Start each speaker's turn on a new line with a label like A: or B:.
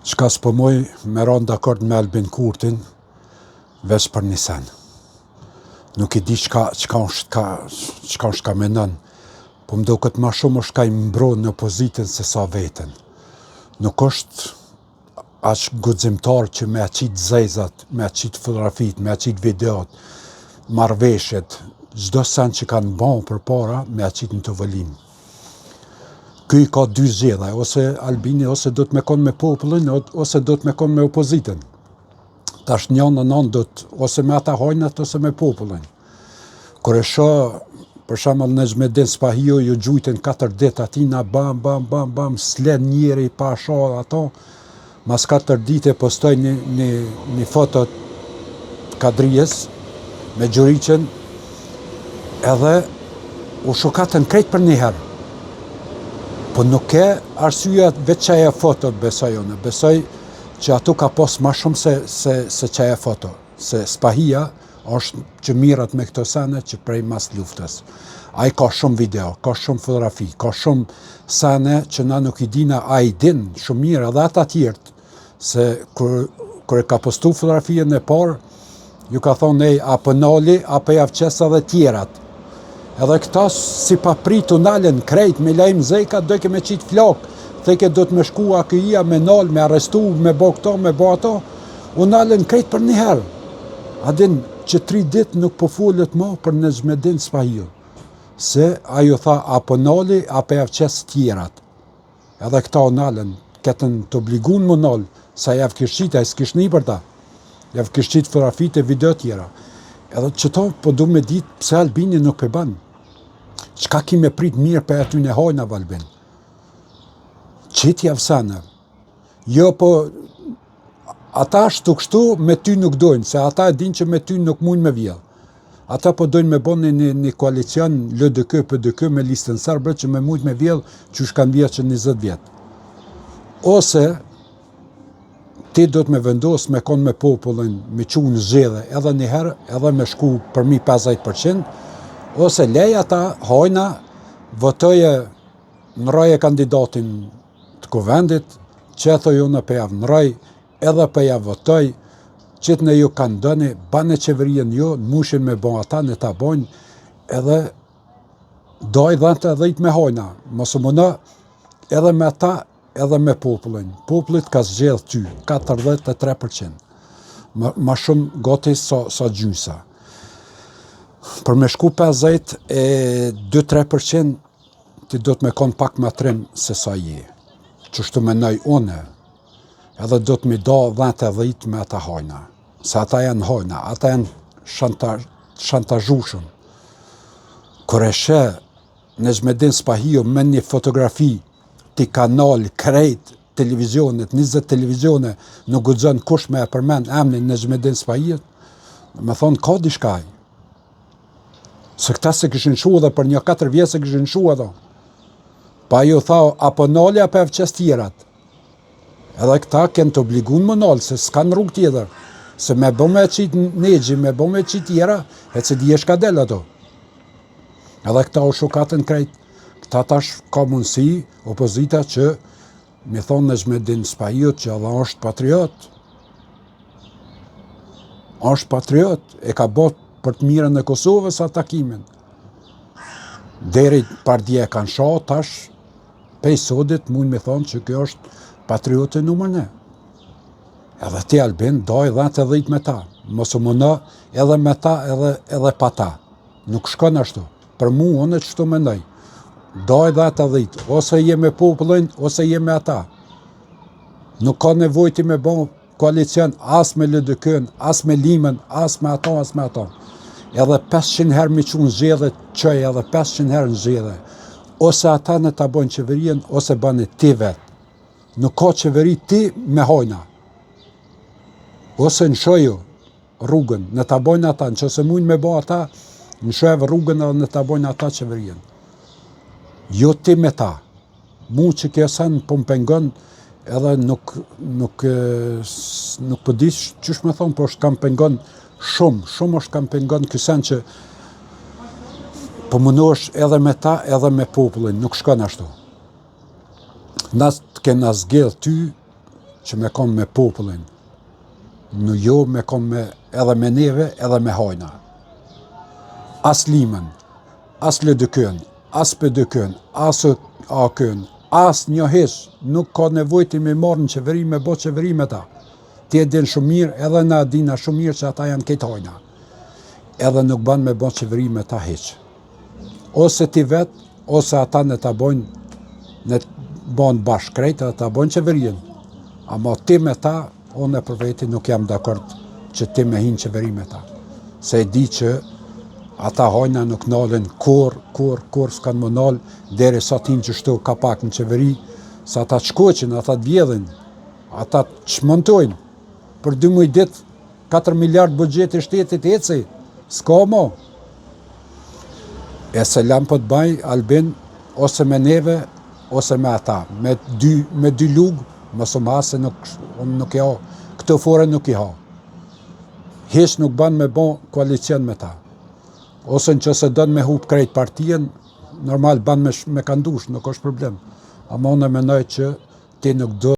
A: Çka s'po moj me rënë dakord me Albin Kurtin, veç për një sen. Nuk I di çka është ka menon, po më duket ma shumë është ka I mbro në opozitën se sa veten. Nuk është aq guximtar që me aqit zezat, me aqit fotografit, me aqit videot, marrveshjet, çdo sen që kanë bon për para, me aqit në të vëllim. Ky ka dy zgjedhje, ose Albini ose do të me konë me popullin, ose do të me konë me opozitën. Tash njën do të, ose me ata hojnat, ose me popullin. Kur e shoh, për shembull Nezmedin Spahiu ju gjujten 4 ditë atina, bam, s'len njeri pa shoh ato, mas 4 ditë e postoj një foto të Kadrijes, me Gjuriqen, edhe u shokatën krejt për një herë. Po nuk e arsyeja veç qaja foto besoj unë, besoj që ato ka pos ma shumë se qaja foto, se Spahia është që mirat me këto sene që prej mas luftës. Ai ka shumë video, ka shumë fotografi, ka shumë sene që na nuk I dina, a I din shumë mirë edhe ata tjertë, se kur e ka postu fotografien e parë, ju ka thonë apo nali, apo javqesa dhe tjerat. Edhe këta si pa pritu nalen krejt, me lajmë zeka, dojke me qitë flok, theke do të me shku AKI-a, me nal, me arrestu, me bo këto, me bo ato, u nalen krejt për një herë. A din që 3 dit nuk po follet ma për Nezmedin Spahiu, se ajo tha apo nali, apo javqes tjerat. Edhe këta u nalen, ketën të obligun më nal, sa javë kishqit, a I s'kish një për ta. Javë kishqit fotografit e video tjera. Edhe që to po du me ditë pse Albini nuk e banë. Qka ki me prit mirë për aty në hojna Albin? Qitja vësane. Jo, po, ata shtu kështu me ty nuk dojnë, se ata e din që me ty nuk mujnë me vjell. Ata po dojnë me bon një koalicion LDK, PDK me listën sërbre që me mujtë me vjell që shkan vjetë që 20 vjetë. Ose, ti do të me vendos me konë me popullin, me qunë zxedhe edhe një herë, edhe me shku përmi 50%, ose lej ata hojna, votoje në roje kandidatin të kuvendit, që e thoj unë për javë në roj, edhe për javë votoj, qitë në ju kanë dëni, banë qeverien ju, në mushin me bon ata, në ta bojnë, edhe doj dhëntë edhe me hojna, mosë mëna edhe me ata, edhe me popullin. Popullit ka zgjedh ty, 43%. Ma shumë goti sa gjysa. Për me shku 50 e 2-3%, ti do të me konë pak ma trim se sa je. Qështu menoj une, edhe do të me do 10 me ata hojna. Se ata janë hojna, ata janë shantazhushëm. Kër e she Nezmedin Spahiu me një fotografi ti kanal krejt televizionet, 20 televizione, nuk guxon kush me e përmen emnin Nezmedin Spahiu, me thonë ka dishkaj. Se këta se këshin shu edhe për një 4 vjetë se këshin shu edhe. Pa ju tha, apo nalë apo evqes tjerat. Edhe këta kënë të obligun më nalë, se s'kan rrug tjetër. Se me bo me qitë negji, me bo me qitë tjera, e që di e shka del ato. Edhe këta u shukatën krejt. Këta tash ka mundësi, opozita që mi thonë Nezmedin Spahiu që edhe është patriot. Është patriot, e ka bot për të mirën e Kosovës atë takimin. Deri pardje e kanë shoh, tash pej sodit mund me thonë që kjo është patriote numër 1. Edhe ti Albin, doj 10 me ta. Mosë mëna edhe me ta edhe pa ta. Nuk shkon ashtu. Për mu, unë që shtu mendoj. Doj 10, ose je me popullin, ose je me ata. Nuk ka nevojti me bon koalicion as me LDK-n, as me Limën, as me ato. Edhe 500 herë me qunë zxedhe qëj, edhe 500 herë në zxedhe. Ose ata në ta bojnë qeverien, ose bane ti vetë. Nuk ka qeveri ti me hojna. Ose në shoju rrugën, në ta bojnë ata, në që se mujnë me bo ata, në shojeve rrugën edhe në ta bojnë ata qeverien. Jo ti me ta. Mu që kjo sen po më pengon, edhe nuk përdish qysh me thonë, po është kam pengon shumë është kam pengon kësen që po mënosh edhe me ta, edhe me popullin, nuk shkon ashtu. Nas të kena zgjedh ty që me konë me popullin, në jo me konë edhe me neve, edhe me hajna. As limën, as lëdëkën, as pëdëkën, as akën, as një hish, nuk ka nevojti me marrë në qeveri, me bo qeveri me ta. Ti e din shumë mirë, edhe na dina shumë mirë që ata janë këtë hajna. Edhe nuk ban me bo qeveri me ta hiq. Ose ti vetë, ose ata në ta bojnë, në banë bashkë krejtë, ta bojnë qeverien. Ama ti me ta, unë e për veti nuk jam dakord që ti me hinë qeveri me ta. Se e di që ata hajna nuk nalën kur s'kanë më nalë, deri sa t'hinë që shtu ka pak në qeveri, sa ata t'shkoqin, ata t'vjedhin, ata t'shmontojnë. Për 2 muj dit, 4 miliard budget e shtetit eci, s'ka mo. E se lam për t'baj, Albin, ose me neve, ose me ata. Me dy lugë, mësë më hasë, unë nuk i ha. Këtë fore nuk i ha. Hish nuk ban me bon koalicion me ta. Ose në që se dënë me hup krejt partien, normal ban me kandush, nuk është problem. Ama unë e menoj që ti nuk do